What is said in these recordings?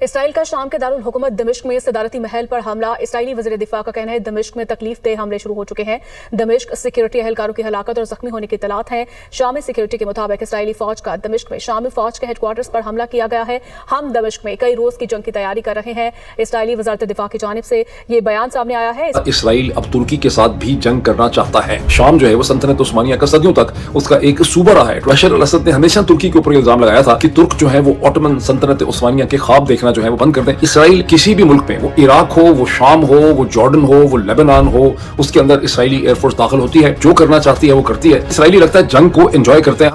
Israel का शाम के दारुल हुकूमत दमिश्क में सदारती महल पर हमला। इसराइली वज़ीर दिफा का कहना है दमिश्क में तकलीफ-देह हमले शुरू हो चुके हैं। दमिश्क सिक्योरिटी एहलकारों की हलाकत और जख्मी होने की इत्तलात हैं। शामी सिक्योरिटी के मुताबिक इसराइली फौज का दमिश्क में शामी फौज के हेडक्वार्टर्स पर हमला किया गया है। हम दमिश्क में कई रोज की जंग की तैयारी कर रहे हैं। इसराइली वज़ारत दिफा की जानिब से ये बयान सामने आया है। इसराइल अब तुर्की के साथ भी जंग करना चाहता है। शाम जो है वो सल्तनत उस्मानिया का सदियों तक उसका एक सूबा रहा है। बशर अल असद ने हमेशा तुर्की के ऊपर इल्जाम लगाया था कि तुर्क जो है वो ऑटोमन सल्तनत उस्मानिया के ख्वाब देखना जो है वो बंद कर दें। इसराइल किसी भी मुल्क में, वो इराक हो, वो शाम हो, वो जॉर्डन हो, वो लेबनान हो, उसके अंदर इसराइली एयरफोर्स दाखिल होती है, जो करना चाहती है वो करती है। इसराइली लगता है जंग को एंजॉय करते हैं।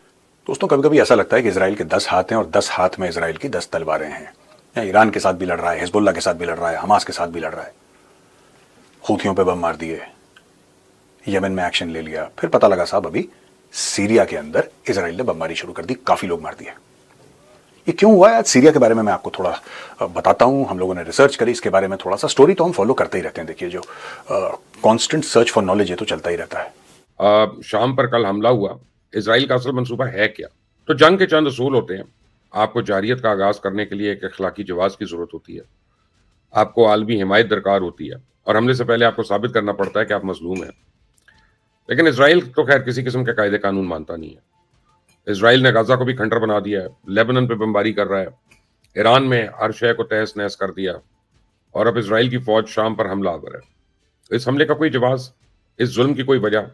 दोस्तों, कभी कभी ऐसा लगता है कि इसराइल के 10 हाथ हैं और 10 हाथ में इसराइल की 10 तलवारें हैं। या ईरान के साथ भी लड़ रहा है, हिजबुल्लाह के साथ भी लड़ रहा है, हमास के साथ भी लड़ रहा है। हूथियों पे बम मार दिए, यमन में एक्शन ले लिया, फिर पता लगा साहब अभी सीरिया के अंदर इसराइल ने बमबारी शुरू कर दी, काफी लोग मार दिए। ये क्यों हुआ है? आज सीरिया के बारे में मैं आपको थोड़ा बताता हूं। हम लोगों ने रिसर्च करी इसके बारे में थोड़ा सा। स्टोरी तो हम फॉलो करते ही रहते हैं। देखिए, जो कांस्टेंट सर्च फॉर नॉलेज है तो चलता ही रहता है। शाम पर कल हमला हुआ। इसराइल का असल मंसूबा है क्या? तो जंग के चंद असूल होते हैं। आपको जारियत का आगाज करने के लिए एक अखलाकी जवाज की जरूरत होती है। आपको आलमी हिमायत दरकार होती है और हमले से पहले आपको साबित करना पड़ता है कि आप मजलूम हैं। लेकिन इसराइल तो खैर किसी किस्म के कायदे कानून मानता नहीं है। इसराइल ने गाजा को भी खंडर बना दिया है, लेबनान पे बमबारी कर रहा है, ईरान में हर शय को तहस नहस कर दिया और अब इसराइल की फौज शाम पर हमला आवर है। इस हमले का कोई जवाब, इस जुल्म की कोई वजह,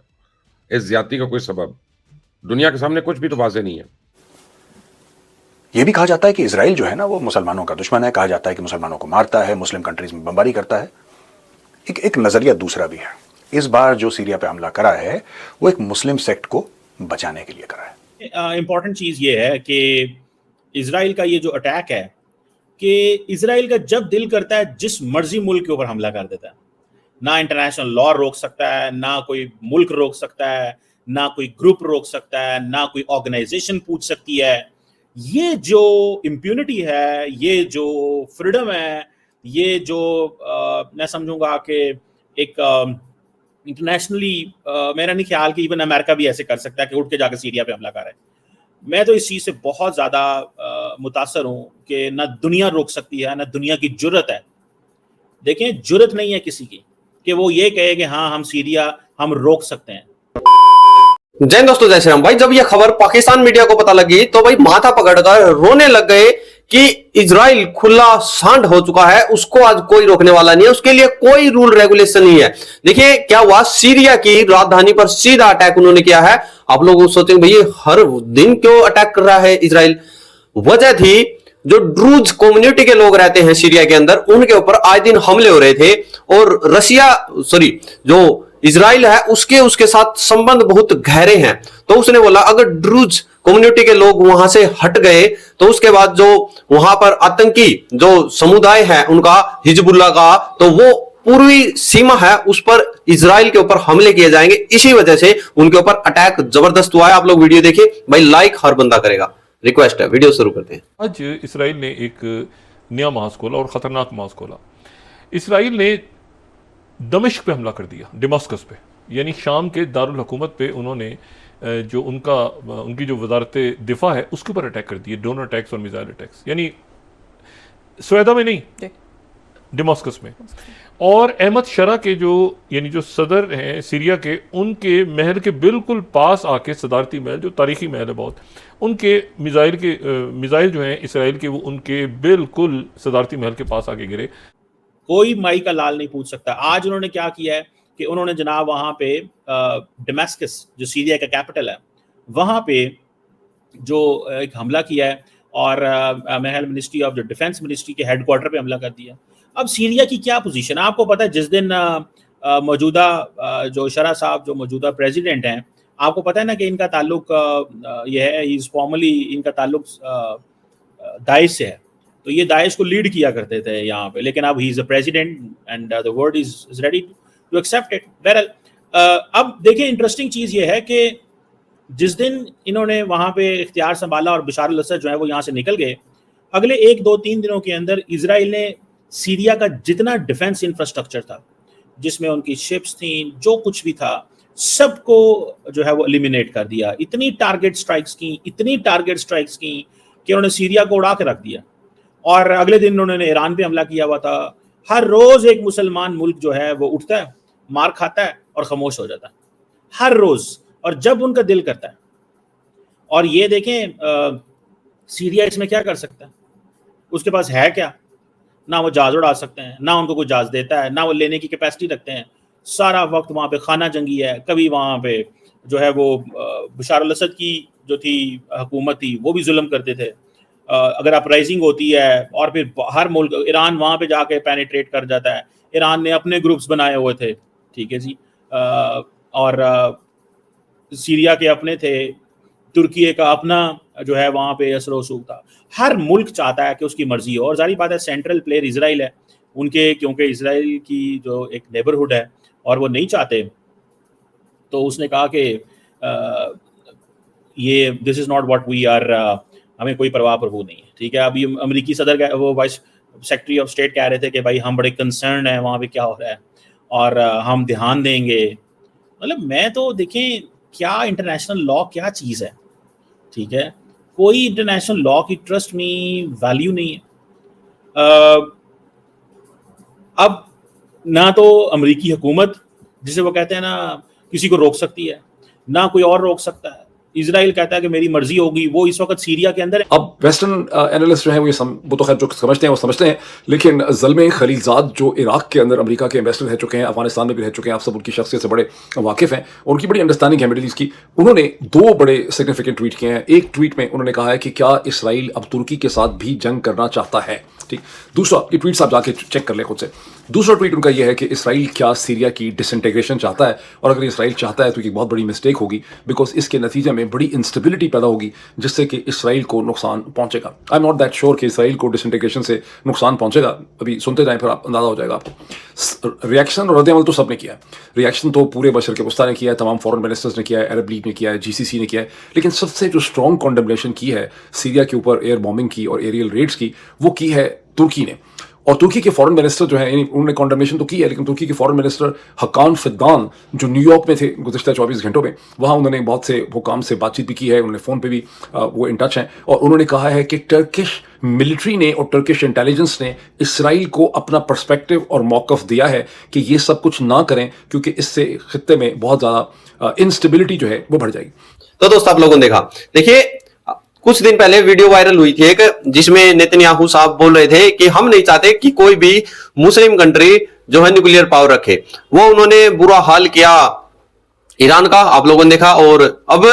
इस ज्यादती का कोई सबब दुनिया के सामने कुछ भी तो वाज़ेह नहीं है। यह भी कहा जाता है कि इसराइल जो है ना वो मुसलमानों का दुश्मन है। कहा जाता है कि मुसलमानों को मारता है, मुस्लिम कंट्रीज में बमबारी करता है। एक नजरिया दूसरा भी है। इस बार जो सीरिया पे हमला करा है वो एक मुस्लिम सेक्ट को बचाने के लिए करा है। इंपॉर्टेंट चीज ये है कि इजराइल का ये जो अटैक है कि इजराइल का जब दिल करता है जिस मर्जी मुल्क के ऊपर हमला कर देता है। ना इंटरनेशनल लॉ रोक सकता है, ना कोई मुल्क रोक सकता है, ना कोई ग्रुप रोक सकता है, ना कोई ऑर्गेनाइजेशन पूछ सकती है। ये जो इम्प्यूनिटी है, ये जो फ्रीडम है, ये जो मैं समझूंगा कि एक इंटरनेशनली मेरा नहीं ख्याल कि इवन अमेरिका भी ऐसे कर सकता है कि उठ के जाकर सीरिया पे हमला करे। मैं तो इस चीज़ से बहुत ज़्यादा मुतासर हूँ कि ना दुनिया रोक सकती है, ना दुनिया की जुर्रत है। देखें, जुर्रत नहीं है किसी की कि वो ये कहे कि हाँ हम सीरिया हम रोक सकते हैं। जय दोस्तों, जय श्री राम। भाई, जब ये खबर पाकिस्तान मीडिया को पता लगी तो भाई माथा पकड़कर रोने लग गए कि इजराइल खुला सांड हो चुका है, उसको आज कोई रोकने वाला नहीं है, उसके लिए कोई रूल रेगुलेशन नहीं है। देखिए क्या हुआ, सीरिया की राजधानी पर सीधा अटैक उन्होंने किया है। आप लोग सोचेंगे भैया हर दिन क्यों अटैक कर रहा है इजराइल? वजह थी जो ड्रूज कम्युनिटी के लोग रहते हैं सीरिया के अंदर, उनके ऊपर आए दिन हमले हो रहे थे और जो इजराइल है उसके साथ संबंध बहुत गहरे हैं। तो उसने बोला अगर ड्रूज कम्युनिटी के लोग वहां से हट गए तो उसके बाद जो वहां पर आतंकी जो समुदाय है उनका, हिजबुल्लाह का, तो वो पूर्वी सीमा है उस पर इजराइल के ऊपर हमले किए जाएंगे। इसी वजह से उनके ऊपर अटैक जबरदस्त हुआ है। आप लोग वीडियो देखिए भाई, लाइक हर बंदा करेगा, रिक्वेस्ट है। वीडियो शुरू करते हैं। आज इसराइल ने एक नया मास खोला और खतरनाक मास खोला। इसराइल ने दमिश्क पे हमला कर दिया, दमिश्क पे, यानी शाम के दारुल हुकूमत पे। उन्होंने जो उनकी जो वजारत दिफा है उसके ऊपर अटैक कर दिए, ड्रोन अटैक्स और मिसाइल अटैक्स, यानी स्वेदा में नहीं, दमिश्क में। और अहमद शरा के जो सदर हैं सीरिया के, उनके महल के बिल्कुल पास आके, सदारती महल जो तारीखी महल है बहुत, उनके मिसाइल जो हैं इसराइल के, वो उनके बिल्कुल सदारती महल के पास आके गिरे। कोई माई का लाल नहीं पूछ सकता। आज उन्होंने क्या किया है कि उन्होंने जनाब वहाँ पे दमिश्क जो सीरिया का कैपिटल है वहाँ पे जो एक हमला किया है और महल मिनिस्ट्री ऑफ जो डिफेंस मिनिस्ट्री के हेडक्वार्टर पे हमला कर दिया। अब सीरिया की क्या पोजीशन है आपको पता है? जिस दिन मौजूदा जो शरा साहब जो मौजूदा प्रेसिडेंट हैं, आपको पता है ना कि इनका ताल्लुक ये है, इज फॉर्मली इनका ताल्लुक दाइश से है। तो ये दाइश को लीड किया करते थे यहाँ पे, लेकिन अब he is a president and the world is ready to accept it. बहरहाल अब देखिए, इंटरेस्टिंग चीज़ ये है कि जिस दिन इन्होंने वहाँ पे इख्तियार संभाला और बशार अल असद जो है वो यहाँ से निकल गए, अगले 1, 2, 3 दिनों के अंदर इजराइल ने सीरिया का जितना डिफेंस इंफ्रास्ट्रक्चर था, जिसमें उनकी शिप्स थी, जो कुछ भी था, सबको जो है वो एलिमिनेट कर दिया। इतनी टारगेट स्ट्राइक्स की कि उन्होंने सीरिया को उड़ा के रख दिया। और अगले दिन उन्होंने ईरान पे हमला किया हुआ था। हर रोज एक मुसलमान मुल्क जो है वो उठता है, मार खाता है और खामोश हो जाता है, हर रोज, और जब उनका दिल करता है। और ये देखें सीरिया इसमें क्या कर सकता है, उसके पास है क्या? ना वो जहाज उड़ा सकते हैं, ना उनको कोई जहाज देता है, ना वो लेने की कैपेसिटी रखते हैं। सारा वक्त वहाँ पे खाना जंगी है। कभी वहाँ पे जो है वो बशार अल असद की जो थी हुकूमत थी वो भी जुल्म करते थे। अगर अपराइजिंग होती है और फिर हर मुल्क, ईरान वहाँ पे जाके पेनिट्रेट कर जाता है। ईरान ने अपने ग्रुप्स बनाए हुए थे, ठीक है जी, और सीरिया के अपने थे, तुर्की का अपना जो है वहाँ पे असर रसूख था। हर मुल्क चाहता है कि उसकी मर्जी हो, और जारी बात है सेंट्रल प्लेयर इजराइल है उनके, क्योंकि इजराइल की जो एक नेबरहुड है और वो नहीं चाहते, तो उसने कहा कि ये this is not what we are, हमें कोई परवाह प्रभु नहीं है, ठीक है। अभी अमेरिकी सदर वो वाइस सेक्रेटरी ऑफ स्टेट कह रहे थे कि भाई हम बड़े कंसर्न है वहाँ पे क्या हो रहा है और हम ध्यान देंगे। मतलब मैं तो देखें क्या इंटरनेशनल लॉ क्या चीज़ है, ठीक है। कोई इंटरनेशनल लॉ की ट्रस्ट में वैल्यू नहीं है। अब ना तो अमेरिकी हुकूमत जिसे वो कहते हैं ना किसी को रोक सकती है, ना कोई और रोक सकता है। इजराइल कहता है कि मेरी मर्जी होगी, वो इस वक्त सीरिया के अंदर है। अब वेस्टर्न एनालिस्ट जो है वो तो खैर जो समझते हैं वो समझते हैं, लेकिन ज़ल्मे खलीलजाद जो इराक के अंदर अमेरिका के एम्बेसडर रह चुके हैं, अफगानिस्तान में भी रह चुके हैं, आप सब उनकी शख्सियत से बड़े वाकिफ़ हैं, उनकी बड़ी अंडरस्टैंडिंग है मिडिल ईस्ट की। उन्होंने दो बड़े सिग्निफिकेंट ट्वीट किए हैं। एक ट्वीट में उन्होंने कहा है कि क्या इसराइल अब तुर्की के साथ भी जंग करना चाहता है, ठीक। दूसरा, ये ट्वीट आप जाके चेक कर ले खुद से। दूसरा ट्वीट उनका यह है कि इसराइल क्या सीरिया की डिसइंटीग्रेशन चाहता है, और अगर इसराइल चाहता है तो ये बहुत बड़ी मिस्टेक होगी, बिकॉज इसके नतीजे में बड़ी इंस्टेबिलिटी पैदा होगी जिससे कि इसराइल को नुकसान पहुंचेगा। I am not that sure कि इसराइल को डिसइंटीग्रेशन से नुकसान पहुंचेगा, अभी सुनते जाएं फिर आप अंदाजा हो जाएगा आपको। रिएक्शन और रद्द-ए-अमल तो सबने किया है, रिएक्शन तो पूरे बशर के वस्ता ने किया है, तमाम फॉरेन मिनिस्टर्स ने किया है, अरब लीग ने किया है, GCC ने किया है, लेकिन सबसे जो स्ट्रॉन्ग कॉन्डेमनेशन की है सीरिया के ऊपर एयर बॉम्बिंग की और एरियल रेड्स की, वो की है तुर्की ने। और तुर्की के फॉरेन मिनिस्टर जो है, उन्होंने कॉन्डेमनेशन तो की है, लेकिन तुर्की के फॉरेन मिनिस्टर हकान फिद्दान जो न्यूयॉर्क में थे गुज़िश्ता 24 घंटों में, वहाँ उन्होंने बहुत से हुकाम से बातचीत भी की है, उन्होंने फ़ोन पे भी वो इन टच हैं, और उन्होंने कहा है कि टर्किश मिलिट्री ने और टर्किश इंटेलिजेंस ने इसराइल को अपना पर्सपेक्टिव और मौक़िफ़ दिया है कि ये सब कुछ ना करें, क्योंकि इससे खित्ते में बहुत ज़्यादा इंस्टेबिलिटी जो है वो बढ़ जाएगी। तो दोस्तों आप लोगों ने देखा, देखिए कुछ दिन पहले वीडियो वायरल हुई थी एक, जिसमें नेतन्याहू साहब बोल रहे थे कि हम नहीं चाहते कि कोई भी मुस्लिम कंट्री जो है न्यूक्लियर पावर रखे। वो उन्होंने बुरा हाल किया ईरान का, आप लोगों ने देखा, और अब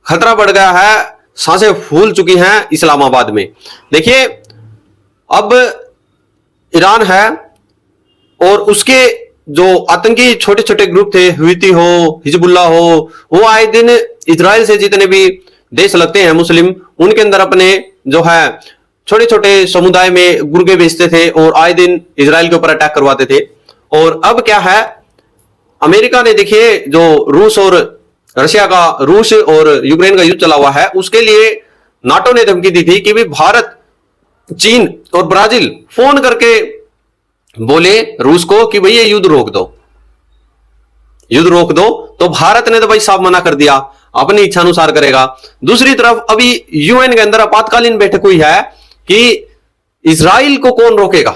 खतरा बढ़ गया है, सांसें फूल चुकी हैं इस्लामाबाद में। देखिए अब ईरान है और उसके जो आतंकी छोटे छोटे ग्रुप थे, हुती हो, हिजबुल्लाह हो, वो आए दिन इजराइल से जितने भी देश लगते हैं मुस्लिम, उनके अंदर अपने जो है छोटे छोटे समुदाय में गुर्गे बेचते थे और आए दिन इजराइल के ऊपर अटैक करवाते थे। और अब क्या है, अमेरिका ने देखिए जो रूस और यूक्रेन का युद्ध चला हुआ है, उसके लिए नाटो ने धमकी दी थी कि भी भारत, चीन और ब्राजील फोन करके बोले रूस को कि भाई ये युद्ध रोक दो, युद्ध रोक दो। तो भारत ने तो भाई साफ मना कर दिया, अपनी इच्छा अनुसार करेगा। दूसरी तरफ अभी यूएन के अंदर आपातकालीन बैठक हुई है कि इजराइल को कौन रोकेगा,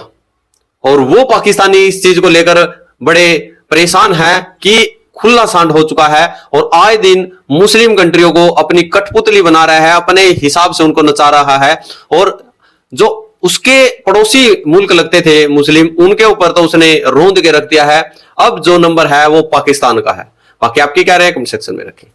और वो पाकिस्तानी इस चीज को लेकर बड़े परेशान है कि खुला सांड हो चुका है और आए दिन मुस्लिम कंट्रियों को अपनी कठपुतली बना रहा है, अपने हिसाब से उनको नचा रहा है, और जो उसके पड़ोसी मुल्क लगते थे मुस्लिम, उनके ऊपर तो उसने रोंद के रख दिया है। अब जो नंबर है वो पाकिस्तान का है। बाकी आपकी क्या राय है कमेंट सेक्शन में रखें।